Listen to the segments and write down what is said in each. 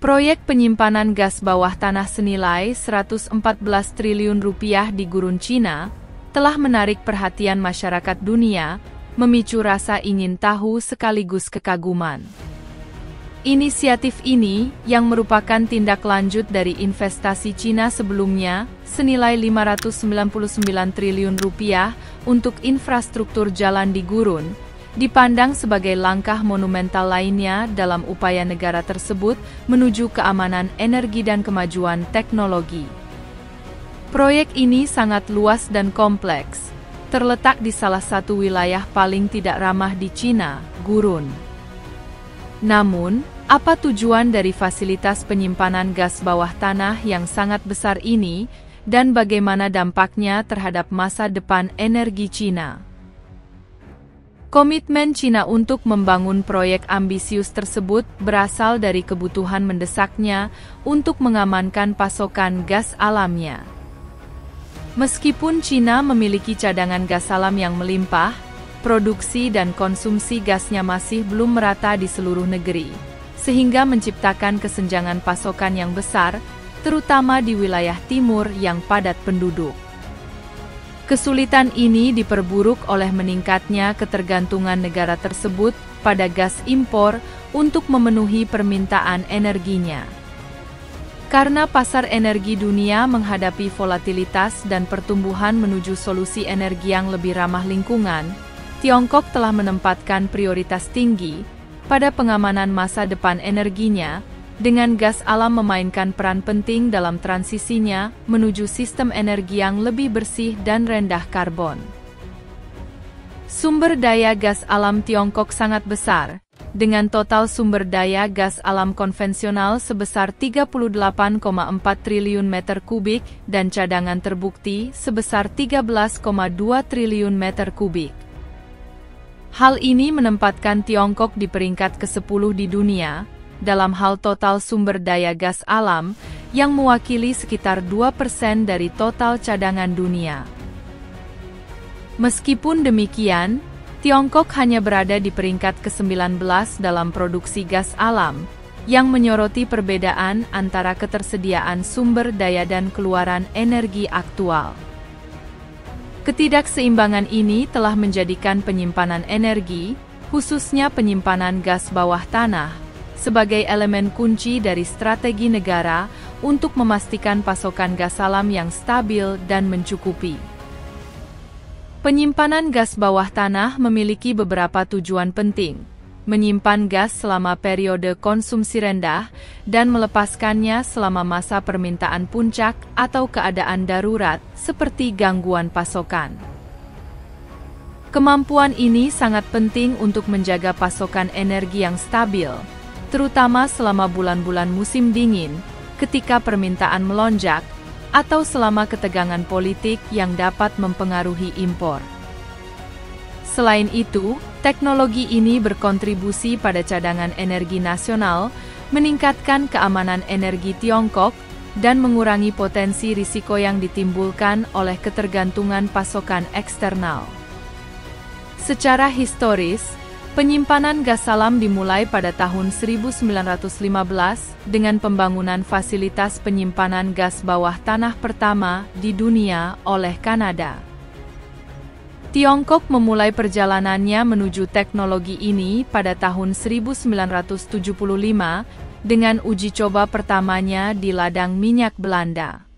Proyek penyimpanan gas bawah tanah senilai 114 triliun rupiah di gurun Cina telah menarik perhatian masyarakat dunia, memicu rasa ingin tahu sekaligus kekaguman. Inisiatif ini, yang merupakan tindak lanjut dari investasi Cina sebelumnya, senilai 599 triliun rupiah untuk infrastruktur jalan di gurun, dipandang sebagai langkah monumental lainnya dalam upaya negara tersebut menuju keamanan energi dan kemajuan teknologi. Proyek ini sangat luas dan kompleks, terletak di salah satu wilayah paling tidak ramah di Cina, gurun. Namun, apa tujuan dari fasilitas penyimpanan gas bawah tanah yang sangat besar ini, dan bagaimana dampaknya terhadap masa depan energi Cina? Komitmen Cina untuk membangun proyek ambisius tersebut berasal dari kebutuhan mendesaknya untuk mengamankan pasokan gas alamnya. Meskipun Cina memiliki cadangan gas alam yang melimpah, produksi dan konsumsi gasnya masih belum merata di seluruh negeri, sehingga menciptakan kesenjangan pasokan yang besar, terutama di wilayah timur yang padat penduduk. Kesulitan ini diperburuk oleh meningkatnya ketergantungan negara tersebut pada gas impor untuk memenuhi permintaan energinya. Karena pasar energi dunia menghadapi volatilitas dan pertumbuhan menuju solusi energi yang lebih ramah lingkungan, Tiongkok telah menempatkan prioritas tinggi pada pengamanan masa depan energinya, dengan gas alam memainkan peran penting dalam transisinya menuju sistem energi yang lebih bersih dan rendah karbon. Sumber daya gas alam Tiongkok sangat besar, dengan total sumber daya gas alam konvensional sebesar 38,4 triliun meter kubik dan cadangan terbukti sebesar 13,2 triliun meter kubik. Hal ini menempatkan Tiongkok di peringkat ke-10 di dunia, dalam hal total sumber daya gas alam, yang mewakili sekitar 2% dari total cadangan dunia. Meskipun demikian, Tiongkok hanya berada di peringkat ke-19 dalam produksi gas alam, yang menyoroti perbedaan antara ketersediaan sumber daya dan keluaran energi aktual. Ketidakseimbangan ini telah menjadikan penyimpanan energi, khususnya penyimpanan gas bawah tanah, sebagai elemen kunci dari strategi negara untuk memastikan pasokan gas alam yang stabil dan mencukupi. Penyimpanan gas bawah tanah memiliki beberapa tujuan penting: menyimpan gas selama periode konsumsi rendah, dan melepaskannya selama masa permintaan puncak atau keadaan darurat, seperti gangguan pasokan. Kemampuan ini sangat penting untuk menjaga pasokan energi yang stabil, terutama selama bulan-bulan musim dingin, ketika permintaan melonjak, atau selama ketegangan politik yang dapat mempengaruhi impor. Selain itu, teknologi ini berkontribusi pada cadangan energi nasional, meningkatkan keamanan energi Tiongkok, dan mengurangi potensi risiko yang ditimbulkan oleh ketergantungan pasokan eksternal. Secara historis, penyimpanan gas alam dimulai pada tahun 1915 dengan pembangunan fasilitas penyimpanan gas bawah tanah pertama di dunia oleh Kanada. Tiongkok memulai perjalanannya menuju teknologi ini pada tahun 1975 dengan uji coba pertamanya di ladang minyak Belanda.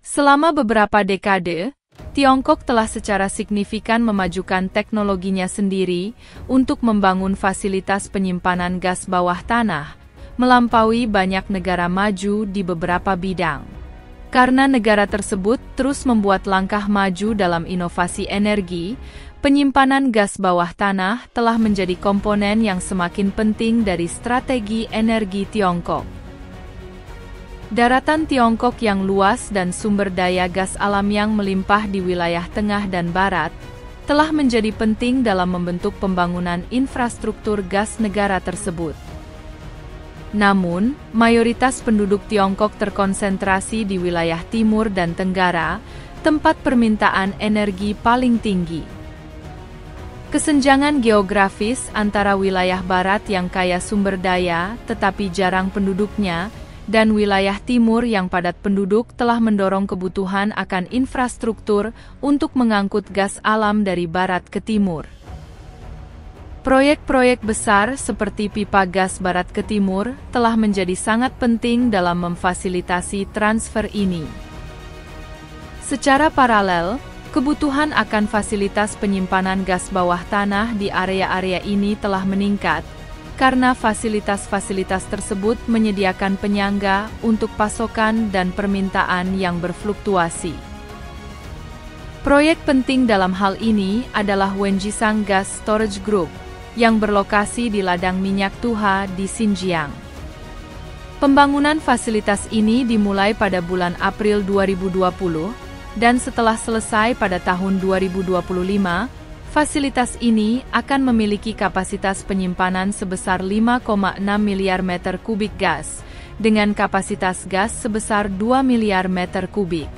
Selama beberapa dekade, Tiongkok telah secara signifikan memajukan teknologinya sendiri untuk membangun fasilitas penyimpanan gas bawah tanah, melampaui banyak negara maju di beberapa bidang. Karena negara tersebut terus membuat langkah maju dalam inovasi energi, penyimpanan gas bawah tanah telah menjadi komponen yang semakin penting dari strategi energi Tiongkok. Daratan Tiongkok yang luas dan sumber daya gas alam yang melimpah di wilayah tengah dan barat, telah menjadi penting dalam membentuk pembangunan infrastruktur gas negara tersebut. Namun, mayoritas penduduk Tiongkok terkonsentrasi di wilayah timur dan tenggara, tempat permintaan energi paling tinggi. Kesenjangan geografis antara wilayah barat yang kaya sumber daya tetapi jarang penduduknya, dan wilayah timur yang padat penduduk telah mendorong kebutuhan akan infrastruktur untuk mengangkut gas alam dari barat ke timur. Proyek-proyek besar seperti pipa gas barat ke timur telah menjadi sangat penting dalam memfasilitasi transfer ini. Secara paralel, kebutuhan akan fasilitas penyimpanan gas bawah tanah di area-area ini telah meningkat, karena fasilitas-fasilitas tersebut menyediakan penyangga untuk pasokan dan permintaan yang berfluktuasi. Proyek penting dalam hal ini adalah Wenjisang Gas Storage Group, yang berlokasi di ladang minyak Tuha di Xinjiang. Pembangunan fasilitas ini dimulai pada bulan April 2020, dan setelah selesai pada tahun 2025, fasilitas ini akan memiliki kapasitas penyimpanan sebesar 5,6 miliar meter kubik gas, dengan kapasitas gas sebesar 2 miliar meter kubik.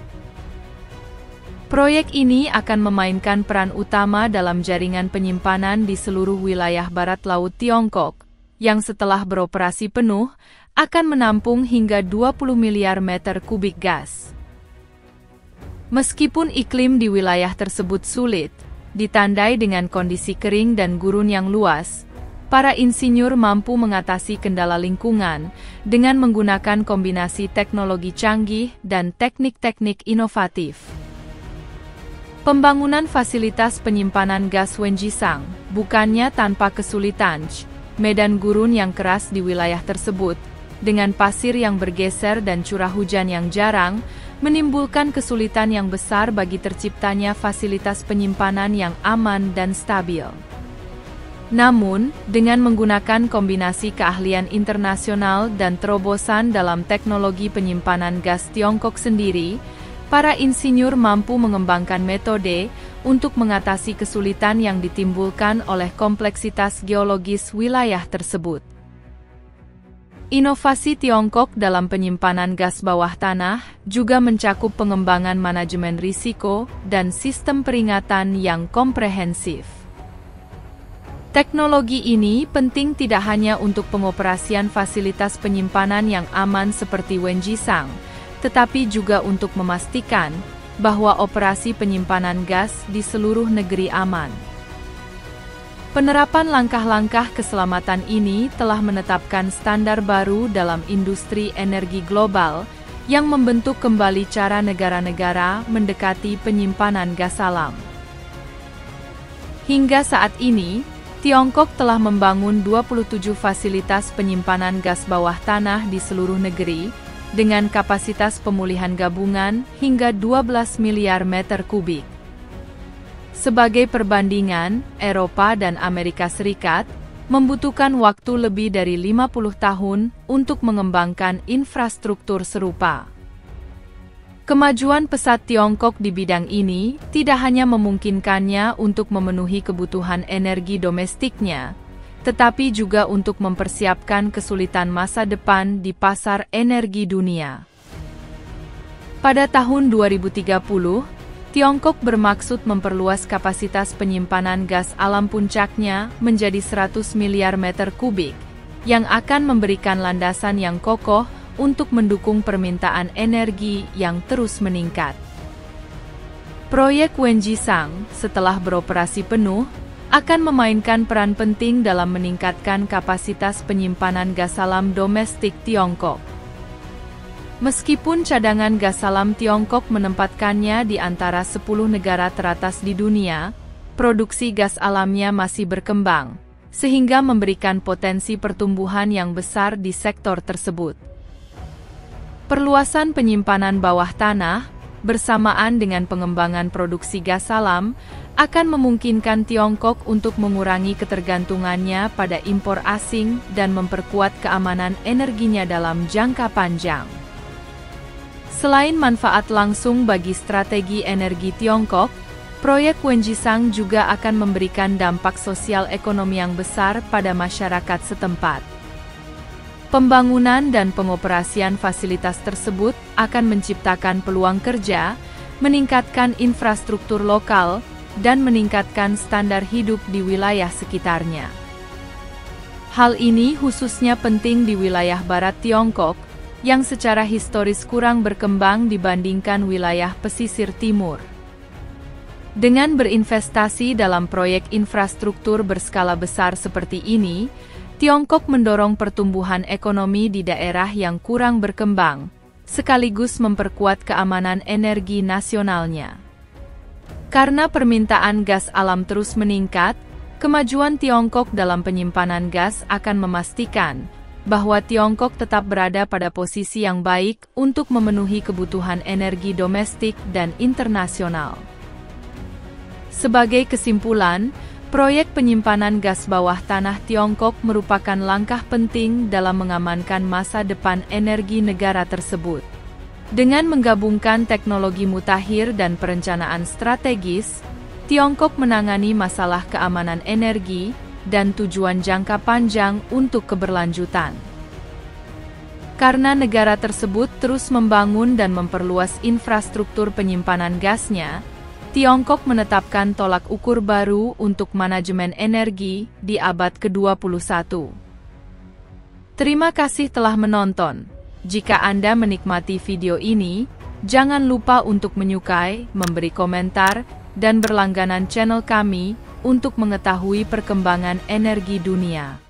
Proyek ini akan memainkan peran utama dalam jaringan penyimpanan di seluruh wilayah barat laut Tiongkok, yang setelah beroperasi penuh, akan menampung hingga 20 miliar meter kubik gas. Meskipun iklim di wilayah tersebut sulit, ditandai dengan kondisi kering dan gurun yang luas, para insinyur mampu mengatasi kendala lingkungan dengan menggunakan kombinasi teknologi canggih dan teknik-teknik inovatif. Pembangunan fasilitas penyimpanan gas Wenjisang bukannya tanpa kesulitan. Medan gurun yang keras di wilayah tersebut, dengan pasir yang bergeser dan curah hujan yang jarang, menimbulkan kesulitan yang besar bagi terciptanya fasilitas penyimpanan yang aman dan stabil. Namun, dengan menggunakan kombinasi keahlian internasional dan terobosan dalam teknologi penyimpanan gas Tiongkok sendiri, para insinyur mampu mengembangkan metode untuk mengatasi kesulitan yang ditimbulkan oleh kompleksitas geologis wilayah tersebut. Inovasi Tiongkok dalam penyimpanan gas bawah tanah juga mencakup pengembangan manajemen risiko dan sistem peringatan yang komprehensif. Teknologi ini penting tidak hanya untuk pengoperasian fasilitas penyimpanan yang aman seperti Wenjisang, tetapi juga untuk memastikan bahwa operasi penyimpanan gas di seluruh negeri aman. Penerapan langkah-langkah keselamatan ini telah menetapkan standar baru dalam industri energi global yang membentuk kembali cara negara-negara mendekati penyimpanan gas alam. Hingga saat ini, Tiongkok telah membangun 27 fasilitas penyimpanan gas bawah tanah di seluruh negeri, dengan kapasitas pemulihan gabungan hingga 12 miliar meter kubik. Sebagai perbandingan, Eropa dan Amerika Serikat membutuhkan waktu lebih dari 50 tahun untuk mengembangkan infrastruktur serupa. Kemajuan pesat Tiongkok di bidang ini tidak hanya memungkinkannya untuk memenuhi kebutuhan energi domestiknya, tetapi juga untuk mempersiapkan kesulitan masa depan di pasar energi dunia. Pada tahun 2030, Tiongkok bermaksud memperluas kapasitas penyimpanan gas alam puncaknya menjadi 100 miliar meter kubik, yang akan memberikan landasan yang kokoh untuk mendukung permintaan energi yang terus meningkat. Proyek Wenjisang, setelah beroperasi penuh, akan memainkan peran penting dalam meningkatkan kapasitas penyimpanan gas alam domestik Tiongkok. Meskipun cadangan gas alam Tiongkok menempatkannya di antara 10 negara teratas di dunia, produksi gas alamnya masih berkembang, sehingga memberikan potensi pertumbuhan yang besar di sektor tersebut. Perluasan penyimpanan bawah tanah, bersamaan dengan pengembangan produksi gas alam, akan memungkinkan Tiongkok untuk mengurangi ketergantungannya pada impor asing dan memperkuat keamanan energinya dalam jangka panjang. Selain manfaat langsung bagi strategi energi Tiongkok, proyek Wenjisang juga akan memberikan dampak sosial ekonomi yang besar pada masyarakat setempat. Pembangunan dan pengoperasian fasilitas tersebut akan menciptakan peluang kerja, meningkatkan infrastruktur lokal, dan meningkatkan standar hidup di wilayah sekitarnya. Hal ini khususnya penting di wilayah barat Tiongkok, yang secara historis kurang berkembang dibandingkan wilayah pesisir timur. Dengan berinvestasi dalam proyek infrastruktur berskala besar seperti ini, Tiongkok mendorong pertumbuhan ekonomi di daerah yang kurang berkembang, sekaligus memperkuat keamanan energi nasionalnya. Karena permintaan gas alam terus meningkat, kemajuan Tiongkok dalam penyimpanan gas akan memastikan bahwa Tiongkok tetap berada pada posisi yang baik untuk memenuhi kebutuhan energi domestik dan internasional. Sebagai kesimpulan, proyek penyimpanan gas bawah tanah Tiongkok merupakan langkah penting dalam mengamankan masa depan energi negara tersebut. Dengan menggabungkan teknologi mutakhir dan perencanaan strategis, Tiongkok menangani masalah keamanan energi dan tujuan jangka panjang untuk keberlanjutan. Karena negara tersebut terus membangun dan memperluas infrastruktur penyimpanan gasnya, Tiongkok menetapkan tolak ukur baru untuk manajemen energi di abad ke-21. Terima kasih telah menonton. Jika Anda menikmati video ini, jangan lupa untuk menyukai, memberi komentar, dan berlangganan channel kami untuk mengetahui perkembangan energi dunia.